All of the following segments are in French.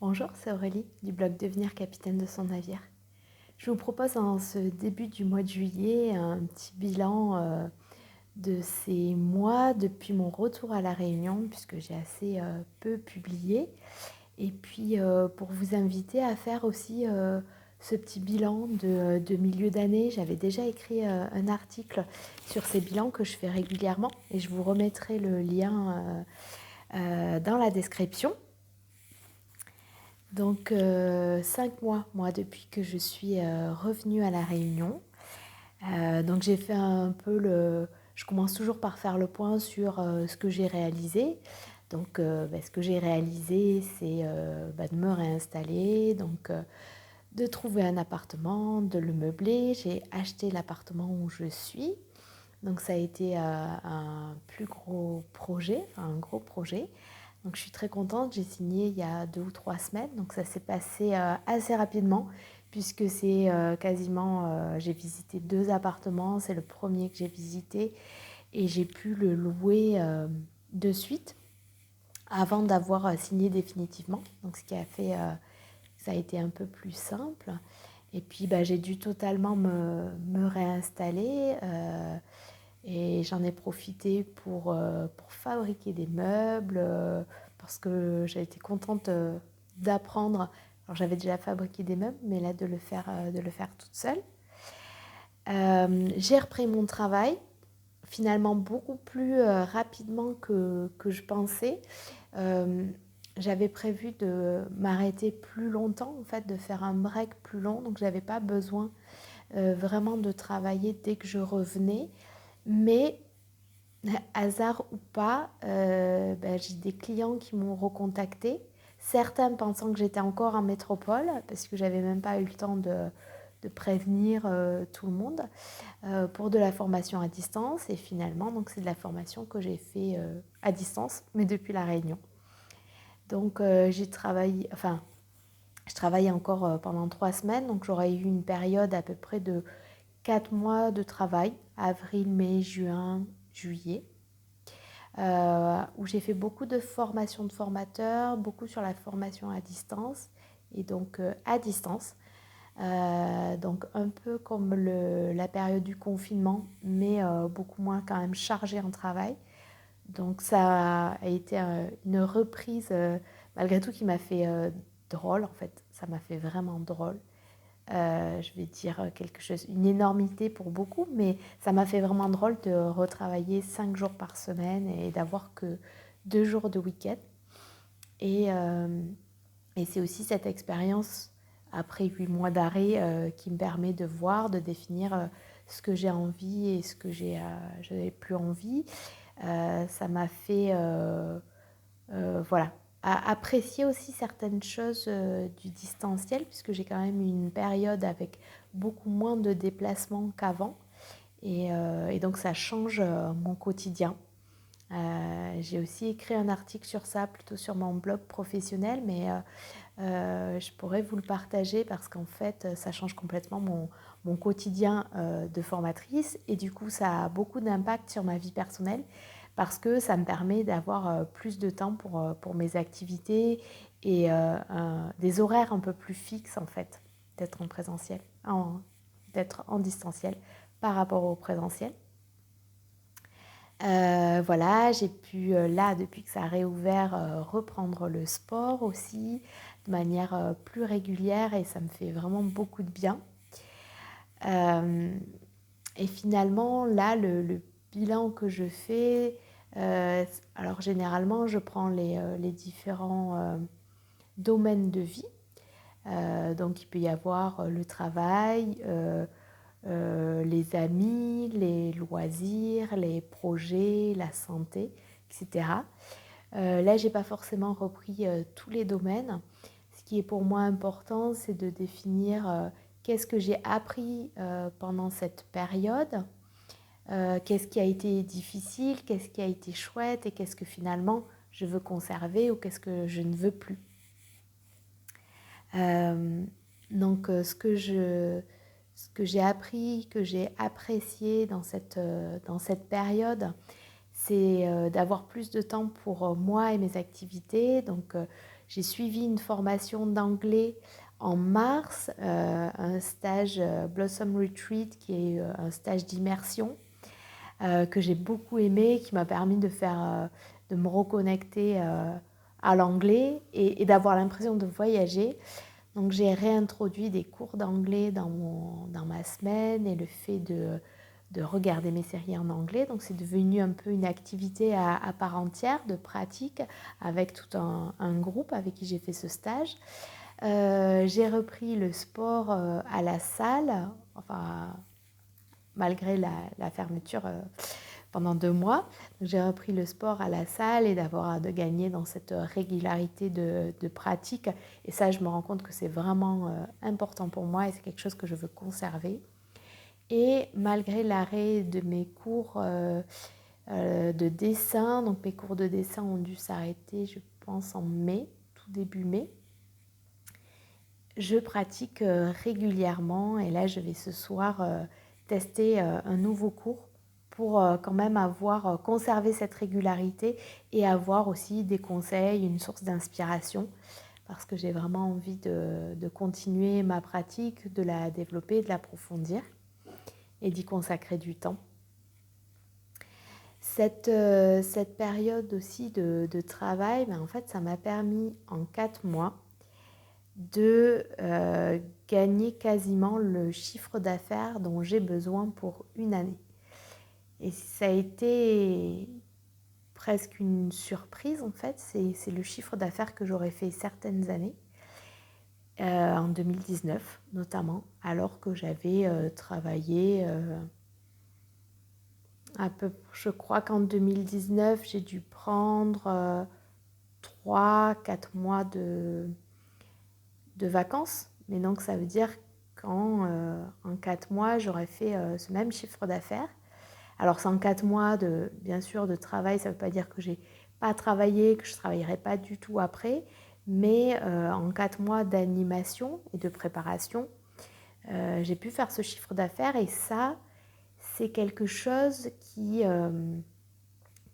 Bonjour, c'est Aurélie du blog Devenir capitaine de son navire. Je vous propose en ce début du mois de juillet un petit bilan de ces mois depuis mon retour à La Réunion, puisque j'ai assez peu publié. Et puis pour vous inviter à faire aussi ce petit bilan de milieu d'année. J'avais déjà écrit un article sur ces bilans que je fais régulièrement et je vous remettrai le lien dans la description. Donc 5 mois, moi, depuis que je suis revenue à La Réunion. Donc j'ai fait un peu le... Je commence toujours par faire le point sur ce que j'ai réalisé. Donc ce que j'ai réalisé, c'est de me réinstaller, donc de trouver un appartement, de le meubler. J'ai acheté l'appartement où je suis. Donc ça a été un plus gros projet, un gros projet. Donc je suis très contente, j'ai signé il y a 2 ou 3 semaines, donc ça s'est passé assez rapidement puisque c'est quasiment, j'ai visité 2 appartements, c'est le premier que j'ai visité et j'ai pu le louer de suite avant d'avoir signé définitivement. Donc ce qui a fait, ça a été un peu plus simple. Et puis j'ai dû totalement me réinstaller. Et j'en ai profité pour fabriquer des meubles parce que j'ai été contente d'apprendre. Alors j'avais déjà fabriqué des meubles, mais là de le faire toute seule. J'ai repris mon travail, finalement beaucoup plus rapidement que je pensais. Euh, J'avais prévu de m'arrêter plus longtemps, en fait, de faire un break plus long, donc j'avais pas besoin vraiment de travailler dès que je revenais. Mais hasard ou pas, j'ai des clients qui m'ont recontacté, certains pensant que j'étais encore en métropole, parce que j'avais même pas eu le temps de prévenir tout le monde, pour de la formation à distance. Et finalement, donc c'est de la formation que j'ai fait à distance, mais depuis La Réunion. Donc j'ai travaillé, enfin, je travaille encore pendant 3 semaines, donc j'aurais eu une période à peu près de 4 mois de travail, avril, mai, juin, juillet, où j'ai fait beaucoup de formations de formateurs, beaucoup sur la formation à distance, et donc à distance. Donc un peu comme la période du confinement, mais beaucoup moins quand même chargée en travail. Donc ça a été une reprise, malgré tout, qui m'a fait drôle en fait. Ça m'a fait vraiment drôle. Je vais dire quelque chose, une énormité pour beaucoup, mais ça m'a fait vraiment drôle de retravailler 5 jours par semaine et d'avoir que 2 jours de week-end. Et, euh, et c'est aussi cette expérience, après 8 mois d'arrêt, qui me permet de voir, de définir ce que j'ai envie et ce que j'ai plus envie. Ça m'a fait voilà, apprécier aussi certaines choses du distanciel, puisque j'ai quand même eu une période avec beaucoup moins de déplacements qu'avant. Et donc ça change mon quotidien. J'ai aussi écrit un article sur ça, plutôt sur mon blog professionnel, mais je pourrais vous le partager parce qu'en fait, ça change complètement mon quotidien de formatrice et du coup, ça a beaucoup d'impact sur ma vie personnelle parce que ça me permet d'avoir plus de temps pour mes activités et des horaires un peu plus fixes en fait, d'être en présentiel, d'être en distanciel par rapport au présentiel. Voilà, j'ai pu, là, depuis que ça a réouvert, reprendre le sport aussi de manière plus régulière et ça me fait vraiment beaucoup de bien. Euh, et finalement, là, le bilan que je fais, alors généralement, je prends les différents domaines de vie. Donc, il peut y avoir le travail, les amis, les loisirs, les projets, la santé, etc. Là, j'ai pas forcément repris tous les domaines. Ce qui est pour moi important, c'est de définir qu'est-ce que j'ai appris pendant cette période, qu'est-ce qui a été difficile, qu'est-ce qui a été chouette et qu'est-ce que finalement je veux conserver ou qu'est-ce que je ne veux plus. Euh, donc, ce que j'ai appris, que j'ai apprécié dans cette période, c'est d'avoir plus de temps pour moi et mes activités. Donc, j'ai suivi une formation d'anglais en mars, un stage Blossom Retreat qui est un stage d'immersion que j'ai beaucoup aimé, qui m'a permis de me reconnecter à l'anglais et d'avoir l'impression de voyager. Donc j'ai réintroduit des cours d'anglais dans ma semaine et le fait de regarder mes séries en anglais. Donc c'est devenu un peu une activité à part entière de pratique avec tout un groupe avec qui j'ai fait ce stage. J'ai repris le sport à la salle, enfin malgré la fermeture pendant 2 mois. Donc, j'ai repris le sport à la salle et de gagner dans cette régularité de pratique. Et ça, je me rends compte que c'est vraiment important pour moi et c'est quelque chose que je veux conserver. Et malgré l'arrêt de mes cours de dessin, donc mes cours de dessin ont dû s'arrêter, je pense, en mai, tout début mai, je pratique régulièrement et là, je vais ce soir tester un nouveau cours pour quand même conserver cette régularité et avoir aussi des conseils, une source d'inspiration parce que j'ai vraiment envie de continuer ma pratique, de la développer, de l'approfondir et d'y consacrer du temps. Cette période aussi de travail, en fait, ça m'a permis en 4 mois de gagner quasiment le chiffre d'affaires dont j'ai besoin pour une année. Et ça a été presque une surprise en fait, c'est le chiffre d'affaires que j'aurais fait certaines années, en 2019 notamment, alors que j'avais travaillé je crois qu'en 2019 j'ai dû prendre 3-4 mois de vacances. Mais donc, ça veut dire qu'en 4 mois, j'aurais fait ce même chiffre d'affaires. Alors, c'est en 4 mois, bien sûr, de travail. Ça ne veut pas dire que je n'ai pas travaillé, que je ne travaillerai pas du tout après. Mais en 4 mois d'animation et de préparation, j'ai pu faire ce chiffre d'affaires. Et ça, c'est quelque chose qui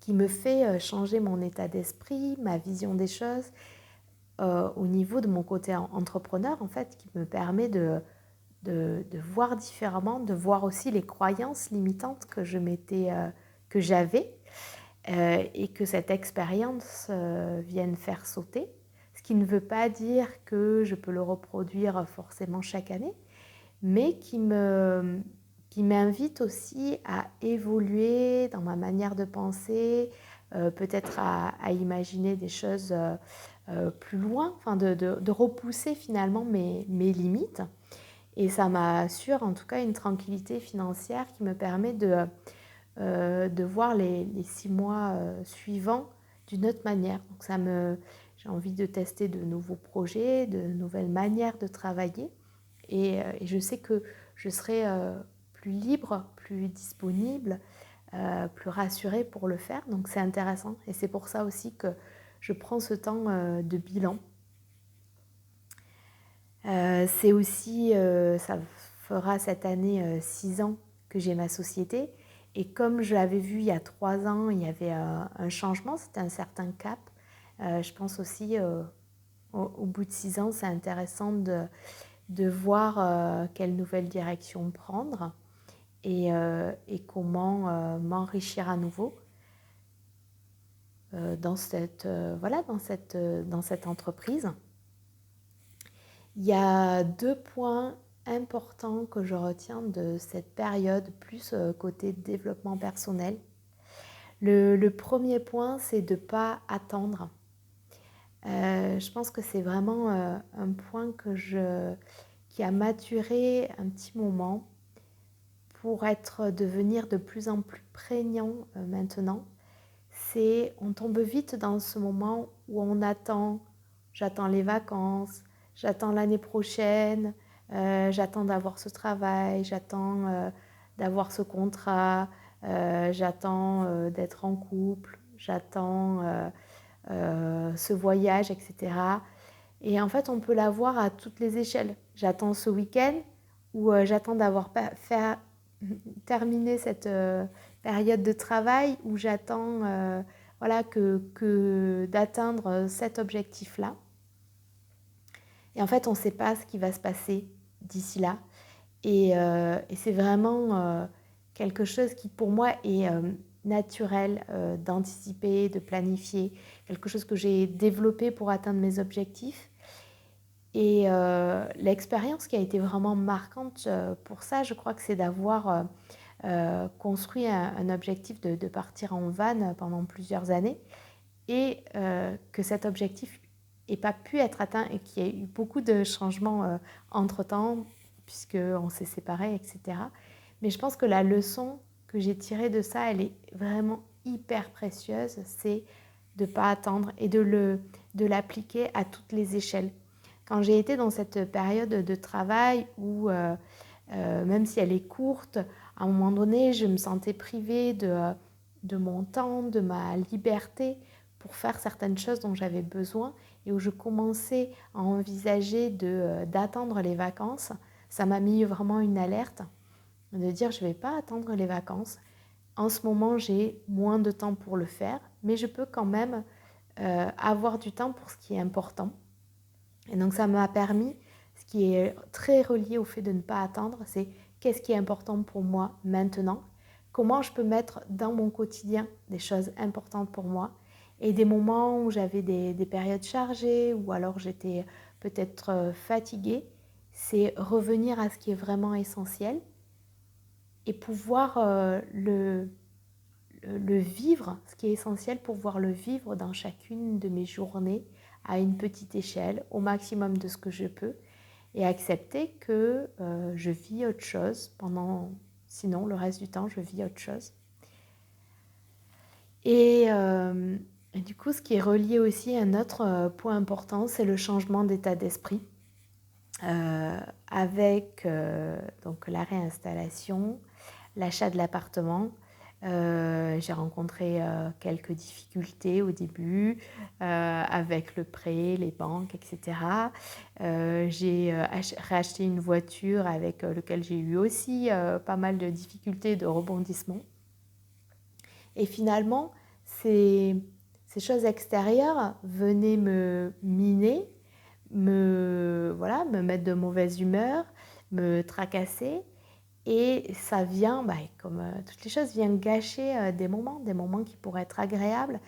me fait changer mon état d'esprit, ma vision des choses, au niveau de mon côté entrepreneur, en fait, qui me permet de voir différemment, de voir aussi les croyances limitantes que j'avais et que cette expérience vienne faire sauter. Ce qui ne veut pas dire que je peux le reproduire forcément chaque année, mais qui m'invite aussi à évoluer dans ma manière de penser, peut-être à imaginer des choses plus loin, enfin de repousser finalement mes limites. Et ça m'assure en tout cas une tranquillité financière qui me permet de voir les 6 mois suivants d'une autre manière. Donc j'ai envie de tester de nouveaux projets, de nouvelles manières de travailler. Et je sais que je serai plus libre, plus disponible, plus rassurée pour le faire. Donc c'est intéressant. Et c'est pour ça aussi que je prends ce temps de bilan. C'est aussi, ça fera cette année 6 ans que j'ai ma société. Et comme je l'avais vu il y a 3 ans, il y avait un changement, c'était un certain cap. Je pense aussi au bout de 6 ans, c'est intéressant de voir quelle nouvelle direction prendre et comment m'enrichir à nouveau dans cette entreprise. Il y a 2 points importants que je retiens de cette période, plus côté développement personnel. Le premier point, c'est de ne pas attendre. Je pense que c'est vraiment un point qui a maturé un petit moment pour devenir de plus en plus prégnant maintenant. On tombe vite dans ce moment où on j'attends les vacances, j'attends l'année prochaine, j'attends d'avoir ce travail, j'attends d'avoir ce contrat, j'attends d'être en couple, j'attends ce voyage, etc. Et en fait, on peut l'avoir à toutes les échelles. J'attends ce week-end ou j'attends d'avoir terminé cette période de travail où j'attends d'atteindre cet objectif-là. Et en fait, on ne sait pas ce qui va se passer d'ici là. Et c'est vraiment quelque chose qui, pour moi, est naturel d'anticiper, de planifier, quelque chose que j'ai développé pour atteindre mes objectifs. Et l'expérience qui a été vraiment marquante pour ça, je crois que c'est d'avoir construit un objectif de partir en van pendant plusieurs années et que cet objectif n'ait pas pu être atteint et qu'il y ait eu beaucoup de changements entre-temps puisqu'on s'est séparés, etc. Mais je pense que la leçon que j'ai tirée de ça, elle est vraiment hyper précieuse, c'est de ne pas attendre et de l'appliquer à toutes les échelles. Quand j'ai été dans cette période de travail où, même si elle est courte, à un moment donné, je me sentais privée de mon temps, de ma liberté pour faire certaines choses dont j'avais besoin et où je commençais à envisager d'attendre les vacances, ça m'a mis vraiment une alerte de dire je ne vais pas attendre les vacances. En ce moment, j'ai moins de temps pour le faire, mais je peux quand même avoir du temps pour ce qui est important. Et donc ça m'a permis, ce qui est très relié au fait de ne pas attendre, c'est qu'est-ce qui est important pour moi maintenant, comment je peux mettre dans mon quotidien des choses importantes pour moi. Et des moments où j'avais des périodes chargées ou alors j'étais peut-être fatiguée, c'est revenir à ce qui est vraiment essentiel et pouvoir le vivre, ce qui est essentiel, pouvoir le vivre dans chacune de mes journées à une petite échelle, au maximum de ce que je peux, et accepter que je vis autre chose sinon le reste du temps, je vis autre chose. Et du coup, ce qui est relié aussi à un autre point important, c'est le changement d'état d'esprit. Avec donc la réinstallation, l'achat de l'appartement. J'ai rencontré quelques difficultés au début avec le prêt, les banques, etc. J'ai racheté une voiture avec laquelle j'ai eu aussi pas mal de difficultés, de rebondissements. Et finalement, ces choses extérieures venaient me miner, me mettre de mauvaise humeur, me tracasser. Et ça vient, comme toutes les choses, vient gâcher des moments qui pourraient être agréables.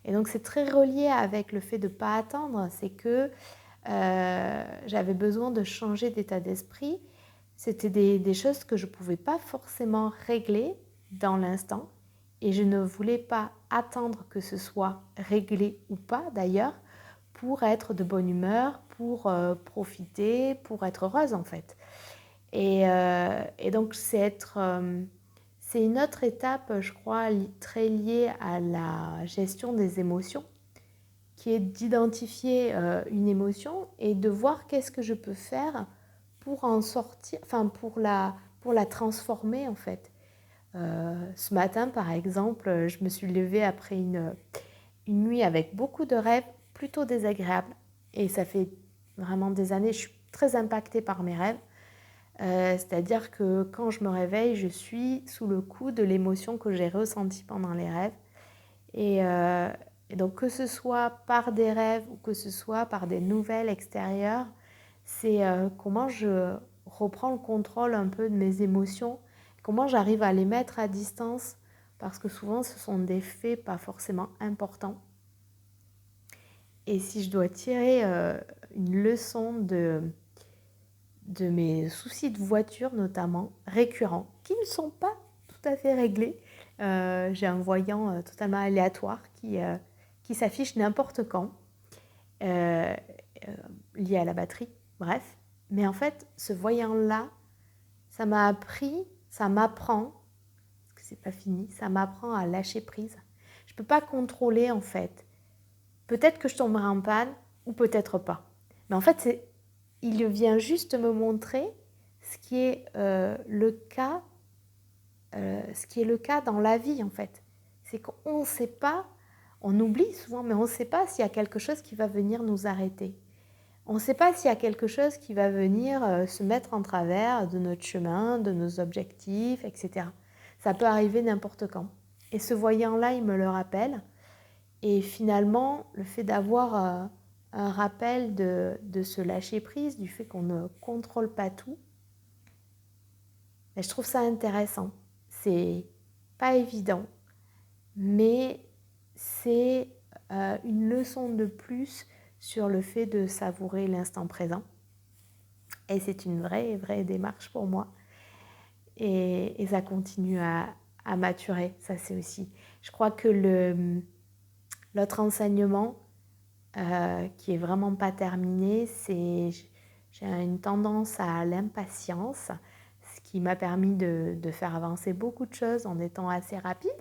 Et donc c'est très relié avec le fait de ne pas attendre, c'est que j'avais besoin de changer d'état d'esprit. C'était des choses que je ne pouvais pas forcément régler dans l'instant. Et je ne voulais pas attendre que ce soit réglé ou pas d'ailleurs pour être de bonne humeur, pour profiter, pour être heureuse en fait. Et donc c'est une autre étape, je crois, très liée à la gestion des émotions, qui est d'identifier une émotion et de voir qu'est-ce que je peux faire pour en sortir, enfin pour la transformer en fait. Ce matin, par exemple, je me suis levée après une nuit avec beaucoup de rêves plutôt désagréables. Et ça fait vraiment des années, je suis très impactée par mes rêves. C'est-à-dire que quand je me réveille, je suis sous le coup de l'émotion que j'ai ressentie pendant les rêves. Et donc que ce soit par des rêves ou que ce soit par des nouvelles extérieures, c'est comment je reprends le contrôle un peu de mes émotions, comment j'arrive à les mettre à distance, parce que souvent ce sont des faits pas forcément importants. Et si je dois tirer une leçon de mes soucis de voiture notamment, récurrents, qui ne sont pas tout à fait réglés. J'ai un voyant totalement aléatoire qui s'affiche n'importe quand, lié à la batterie, bref. Mais en fait, ce voyant-là, ça m'apprend, parce que c'est pas fini, ça m'apprend à lâcher prise. Je peux pas contrôler en fait. Peut-être que je tomberai en panne ou peut-être pas. Mais en fait, il vient juste me montrer ce qui est le cas dans la vie en fait. C'est qu'on ne sait pas, on oublie souvent, mais on ne sait pas s'il y a quelque chose qui va venir nous arrêter. On ne sait pas s'il y a quelque chose qui va venir se mettre en travers de notre chemin, de nos objectifs, etc. Ça peut arriver n'importe quand. Et ce voyant-là, il me le rappelle. Et finalement, le fait d'avoir un rappel de ce lâcher-prise, du fait qu'on ne contrôle pas tout. Et je trouve ça intéressant. C'est pas évident, mais c'est une leçon de plus sur le fait de savourer l'instant présent. Et c'est une vraie démarche pour moi. Et ça continue à maturer, ça c'est aussi. Je crois que l'autre enseignement qui est vraiment pas terminé, c'est j'ai une tendance à l'impatience, ce qui m'a permis de faire avancer beaucoup de choses en étant assez rapide.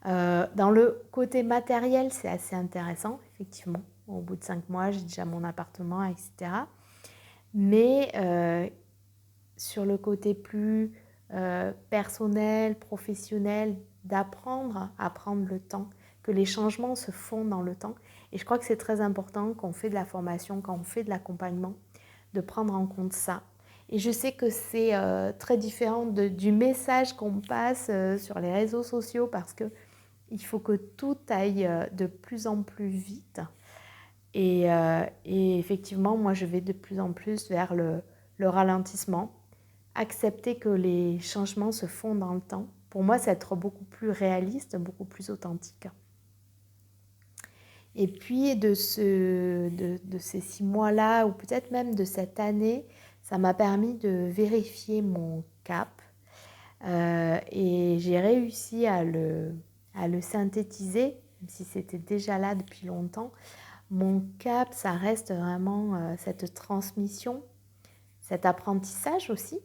Dans le côté matériel, c'est assez intéressant, effectivement. Au bout de 5 mois, j'ai déjà mon appartement, etc. Mais sur le côté plus personnel, professionnel, d'apprendre à prendre le temps, que les changements se font dans le temps. Et je crois que c'est très important quand on fait de la formation, quand on fait de l'accompagnement, de prendre en compte ça. Et je sais que c'est très différent du message qu'on passe sur les réseaux sociaux parce qu'il faut que tout aille de plus en plus vite. Et effectivement, moi, je vais de plus en plus vers le ralentissement. Accepter que les changements se font dans le temps. Pour moi, c'est être beaucoup plus réaliste, beaucoup plus authentique. Et puis, de ces 6 mois-là, ou peut-être même de cette année, ça m'a permis de vérifier mon cap. Et j'ai réussi à le synthétiser, même si c'était déjà là depuis longtemps. Mon cap, ça reste vraiment cette transmission, cet apprentissage aussi.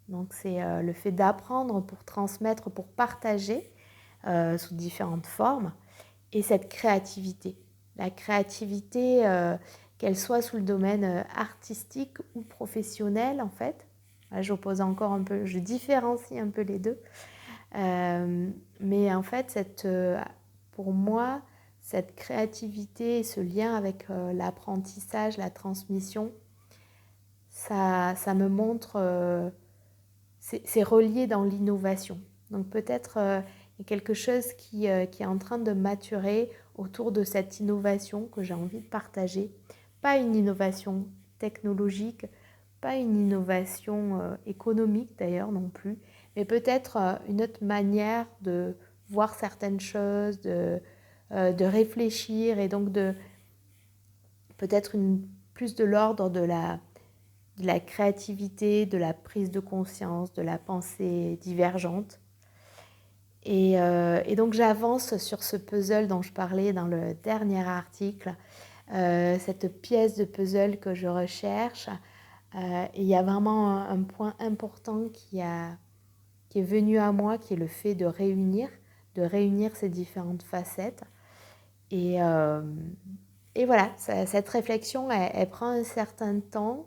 Donc c'est le fait d'apprendre pour transmettre, pour partager sous différentes formes. Et cette créativité. La créativité, qu'elle soit sous le domaine artistique ou professionnel en fait. Là, j'oppose encore un peu, je différencie un peu les deux. Mais en fait, pour moi, cette créativité, ce lien avec l'apprentissage, la transmission, ça me montre, c'est relié dans l'innovation. Donc peut-être il y a quelque chose qui est en train de maturer autour de cette innovation que j'ai envie de partager. Pas une innovation technologique, pas une innovation économique d'ailleurs non plus, mais peut-être une autre manière de voir certaines choses, de réfléchir et donc de peut-être plus de l'ordre de la créativité, de la prise de conscience, de la pensée divergente. Et donc j'avance sur ce puzzle dont je parlais dans le dernier article, cette pièce de puzzle que je recherche. Et il y a vraiment un point important qui est venu à moi, qui est le fait de réunir ces différentes facettes. Et voilà, cette réflexion, elle prend un certain temps.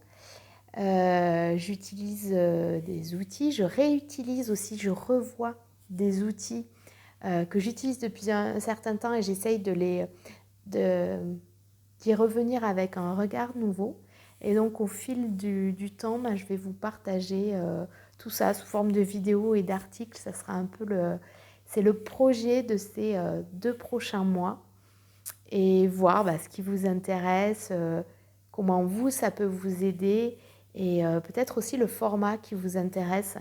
J'utilise des outils, je réutilise aussi, je revois des outils que j'utilise depuis un certain temps et j'essaye d'y revenir avec un regard nouveau. Et donc au fil du temps, je vais vous partager tout ça sous forme de vidéos et d'articles. Ça sera un peu c'est le projet de ces 2 prochains mois. Et voir ce qui vous intéresse, comment ça peut vous aider et peut-être aussi le format qui vous intéresse.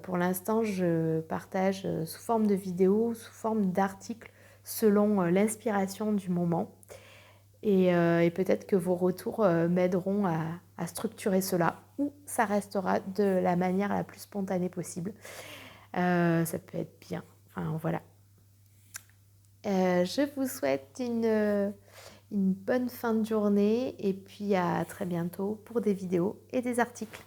Pour l'instant, je partage sous forme de vidéo, sous forme d'articles selon l'inspiration du moment. Et peut-être que vos retours m'aideront à structurer cela ou ça restera de la manière la plus spontanée possible. Ça peut être bien. Enfin, voilà. Je vous souhaite une bonne fin de journée et puis à très bientôt pour des vidéos et des articles.